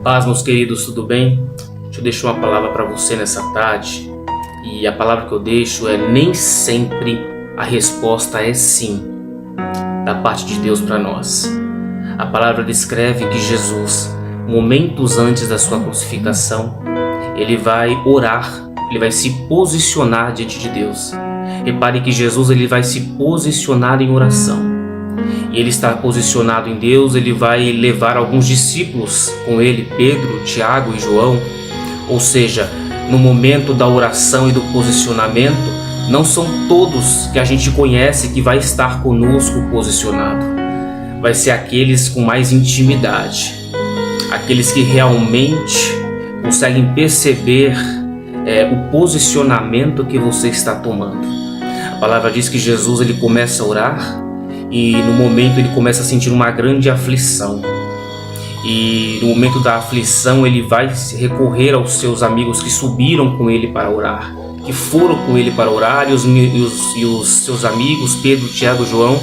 Paz, meus queridos, tudo bem? Eu deixo uma palavra para você nessa tarde. E a palavra que eu deixo é: nem sempre a resposta é sim, da parte de Deus para nós. A palavra descreve que Jesus, momentos antes da sua crucificação, ele vai orar, ele vai se posicionar diante de Deus. Repare que Jesus ele vai se posicionar em oração. E ele está posicionado em Deus, ele vai levar alguns discípulos com ele, Pedro, Tiago e João. Ou seja, no momento da oração e do posicionamento, não são todos que a gente conhece que vai estar conosco posicionado. Vai ser aqueles com mais intimidade, aqueles que realmente conseguem perceber o posicionamento que você está tomando. A palavra diz que Jesus ele começa a orar e no momento ele começa a sentir uma grande aflição. E no momento da aflição ele vai recorrer aos seus amigos que subiram com ele para orar, que foram com ele para orar, e os seus amigos, Pedro, Tiago e João,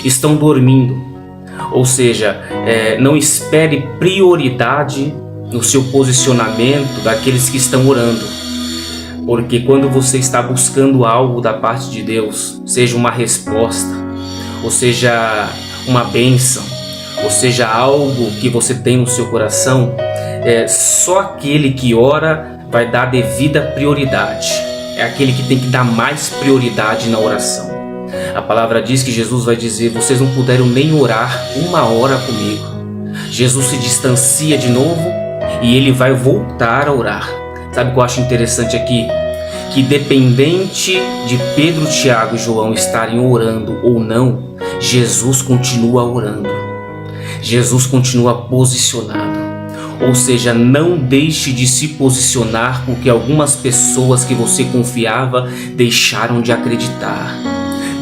estão dormindo. Ou seja, não espere prioridade no seu posicionamento daqueles que estão orando. Porque quando você está buscando algo da parte de Deus, seja uma resposta, ou seja uma bênção, ou seja algo que você tem no seu coração, só aquele que ora vai dar devida prioridade. É aquele que tem que dar mais prioridade na oração. A palavra diz que Jesus vai dizer: vocês não puderam nem orar 1 hora comigo. Jesus se distancia de novo e ele vai voltar a orar. Sabe o que eu acho interessante aqui? Que dependente de Pedro, Tiago e João estarem orando ou não, Jesus continua orando. Jesus continua posicionado. Ou seja, não deixe de se posicionar porque algumas pessoas que você confiava deixaram de acreditar.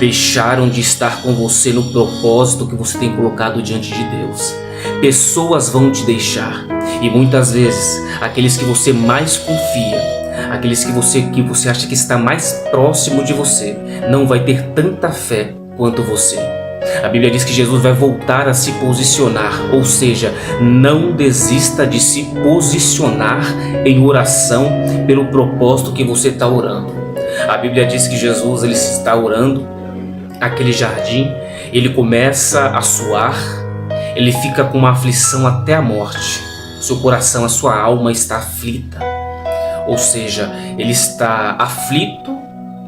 Deixaram de estar com você no propósito que você tem colocado diante de Deus. Pessoas vão te deixar. E muitas vezes, aqueles que você mais confia, aqueles que você acha que está mais próximo de você, não vai ter tanta fé quanto você. A Bíblia diz que Jesus vai voltar a se posicionar, ou seja, não desista de se posicionar em oração pelo propósito que você está orando. A Bíblia diz que Jesus ele está orando naquele jardim, ele começa a suar, ele fica com uma aflição até a morte. Seu coração, a sua alma está aflita. Ou seja, ele está aflito,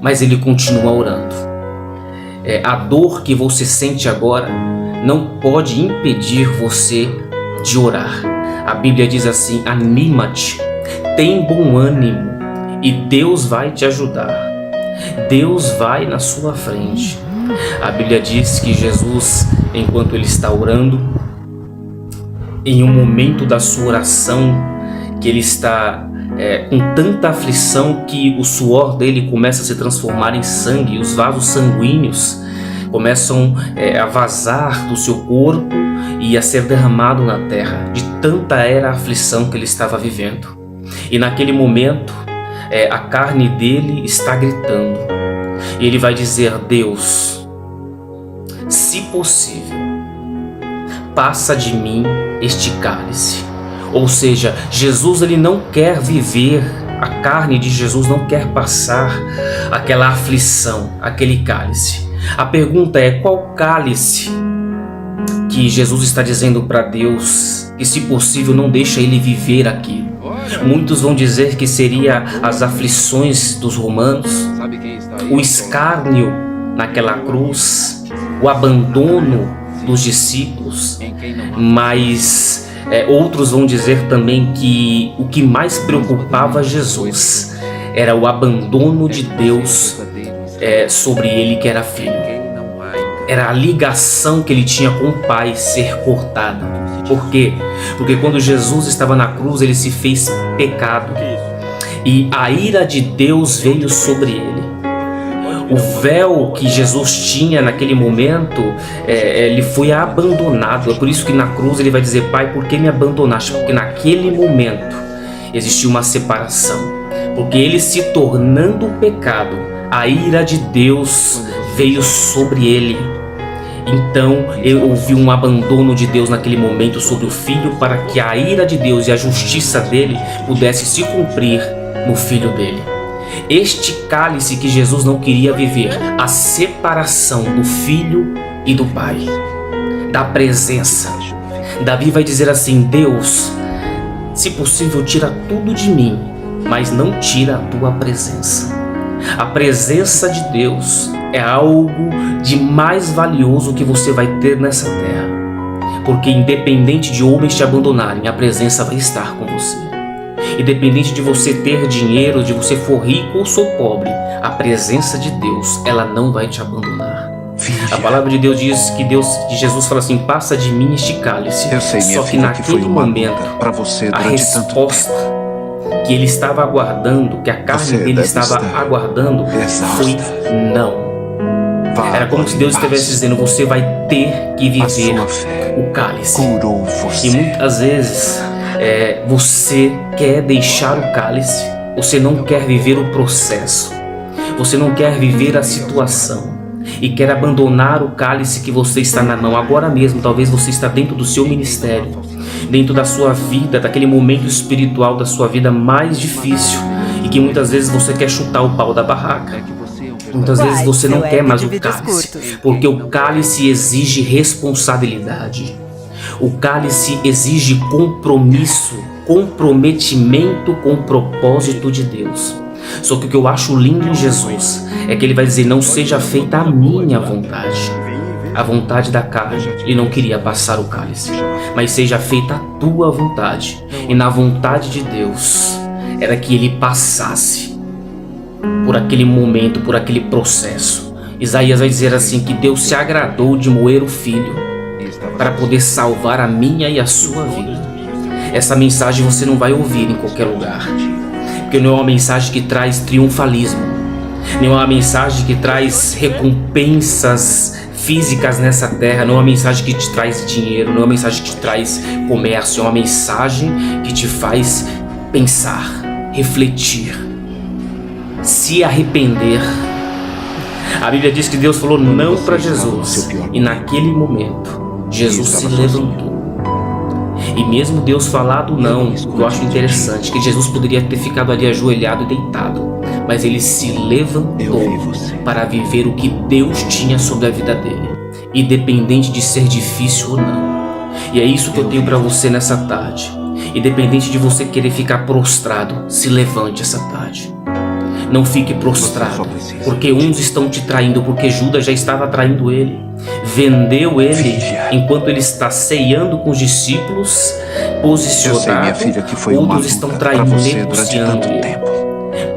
mas ele continua orando. A dor que você sente agora não pode impedir você de orar. A Bíblia diz assim: anima-te, tem bom ânimo e Deus vai te ajudar. Deus vai na sua frente. A Bíblia diz que Jesus, enquanto ele está orando, em um momento da sua oração, que ele está com tanta aflição que o suor dele começa a se transformar em sangue, os vasos sanguíneos começam a vazar do seu corpo e a ser derramado na terra, de tanta era a aflição que ele estava vivendo. E naquele momento, a carne dele está gritando, e ele vai dizer: Deus, se possível, passa de mim este cálice. Ou seja, Jesus ele não quer viver, a carne de Jesus não quer passar aquela aflição, aquele cálice. A pergunta é: qual cálice que Jesus está dizendo para Deus que, se possível, não deixa ele viver aquilo? Muitos vão dizer que seria as aflições dos romanos, o escárnio naquela cruz, o abandono dos discípulos, mas outros vão dizer também que o que mais preocupava Jesus era o abandono de Deus sobre ele, que era filho. Era a ligação que ele tinha com o Pai ser cortada. Por quê? Porque quando Jesus estava na cruz, ele se fez pecado e a ira de Deus veio sobre ele. O véu que Jesus tinha naquele momento, ele foi abandonado. É por isso que na cruz ele vai dizer: Pai, por que me abandonaste? Porque naquele momento existiu uma separação. Porque ele se tornando pecado, a ira de Deus veio sobre ele. Então eu ouvi um abandono de Deus naquele momento sobre o filho, para que a ira de Deus e a justiça dele pudesse se cumprir no filho dele. Este cálice que Jesus não queria viver, a separação do filho e do pai, da presença. Davi vai dizer assim: Deus, se possível, tira tudo de mim, mas não tira a tua presença. A presença de Deus é algo de mais valioso que você vai ter nessa terra, porque independente de homens te abandonarem, a presença vai estar com você. Independente de você ter dinheiro, de você for rico ou sou pobre, a presença de Deus, ela não vai te abandonar. A palavra de Deus diz que Jesus fala assim: passa de mim este cálice. Eu sei, minha Só que filha, naquele que foi uma momento, luta pra você a durante tanto resposta tempo. que ele estava aguardando, que a carne Você dele deve estava estar aguardando, exausta. foi não. Vá Era como se Deus agora em estivesse paz. dizendo: você vai ter que A viver sua fé o cálice. curou E você. muitas vezes você quer deixar o cálice, você não quer viver o processo, você não quer viver a situação e quer abandonar o cálice que você está na mão. Agora mesmo, talvez você está dentro do seu ministério, dentro da sua vida, daquele momento espiritual da sua vida mais difícil, e que muitas vezes você quer chutar o pau da barraca. Muitas vezes você não quer mais o cálice, porque o cálice exige responsabilidade. O cálice exige compromisso, comprometimento com o propósito de Deus. Só que o que eu acho lindo em Jesus é que ele vai dizer: não seja feita a minha vontade, a vontade da carne. Ele não queria passar o cálice, mas seja feita a tua vontade. E na vontade de Deus era que ele passasse por aquele momento, por aquele processo. Isaías vai dizer assim, que Deus se agradou de moer o filho para poder salvar a minha e a sua vida. Essa mensagem você não vai ouvir em qualquer lugar, porque não é uma mensagem que traz triunfalismo, não é uma mensagem que traz recompensas físicas nessa terra, não é uma mensagem que te traz dinheiro, não é uma mensagem que te traz comércio, é uma mensagem que te faz pensar, refletir, se arrepender. A Bíblia diz que Deus falou não para Jesus, e naquele momento Jesus se levantou. E mesmo Deus falado não, o que eu acho interessante, que Jesus poderia ter ficado ali ajoelhado e deitado, mas ele se levantou para viver o que Deus tinha sobre a vida dele, independente de ser difícil ou não. E é isso que eu tenho para você nessa tarde. Independente de você querer ficar prostrado, se levante essa tarde. Não fique prostrado, porque uns estão te traindo, porque Judas já estava traindo ele. Vendeu ele enquanto ele está ceando com os discípulos, posicionado. Outros estão traindo, negociando ele.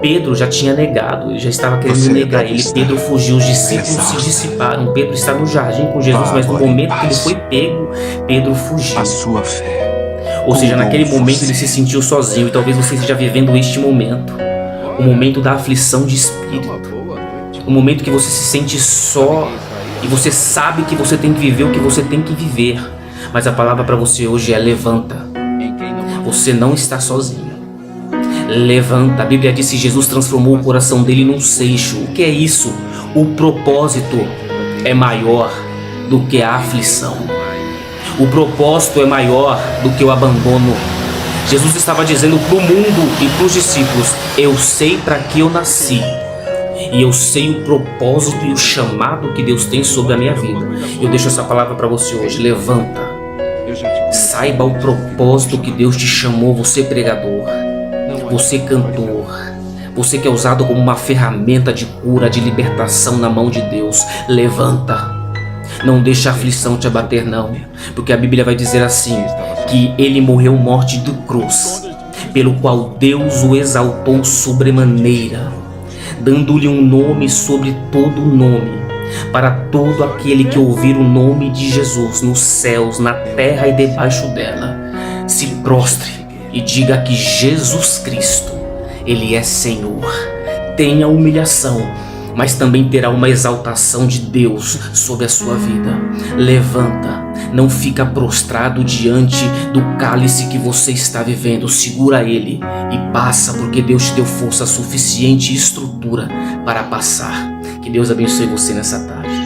Pedro já tinha negado, ele já estava querendo negar ele. Pedro fugiu, os discípulos se dissiparam. Pedro está no jardim com Jesus, mas no momento que ele foi pego, Pedro fugiu. A sua fé. Ou seja, naquele momento ele se sentiu sozinho, e talvez você esteja vivendo este momento. O momento da aflição de espírito, o momento que você se sente só e você sabe que você tem que viver o que você tem que viver, mas a palavra para você hoje é: levanta. Você não está sozinho. Levanta. A Bíblia diz que Jesus transformou o coração dele num seixo. O que é isso? O propósito é maior do que a aflição. O propósito é maior do que o abandono. Jesus estava dizendo para o mundo e para os discípulos: eu sei para que eu nasci, e eu sei o propósito e o chamado que Deus tem sobre a minha vida. Eu deixo essa palavra para você hoje. Levanta. Saiba o propósito que Deus te chamou. Você pregador, você cantor, você que é usado como uma ferramenta de cura, de libertação na mão de Deus. Levanta. Não deixa a aflição te abater, não, porque a Bíblia vai dizer assim, que ele morreu morte de cruz, pelo qual Deus o exaltou sobremaneira, dando-lhe um nome sobre todo nome, para todo aquele que ouvir o nome de Jesus nos céus, na terra e debaixo dela, se prostre e diga que Jesus Cristo, ele é Senhor. Tenha humilhação, mas também terá uma exaltação de Deus sobre a sua vida. Levanta, não fica prostrado diante do cálice que você está vivendo. Segura ele e passa, porque Deus te deu força suficiente e estrutura para passar. Que Deus abençoe você nessa tarde.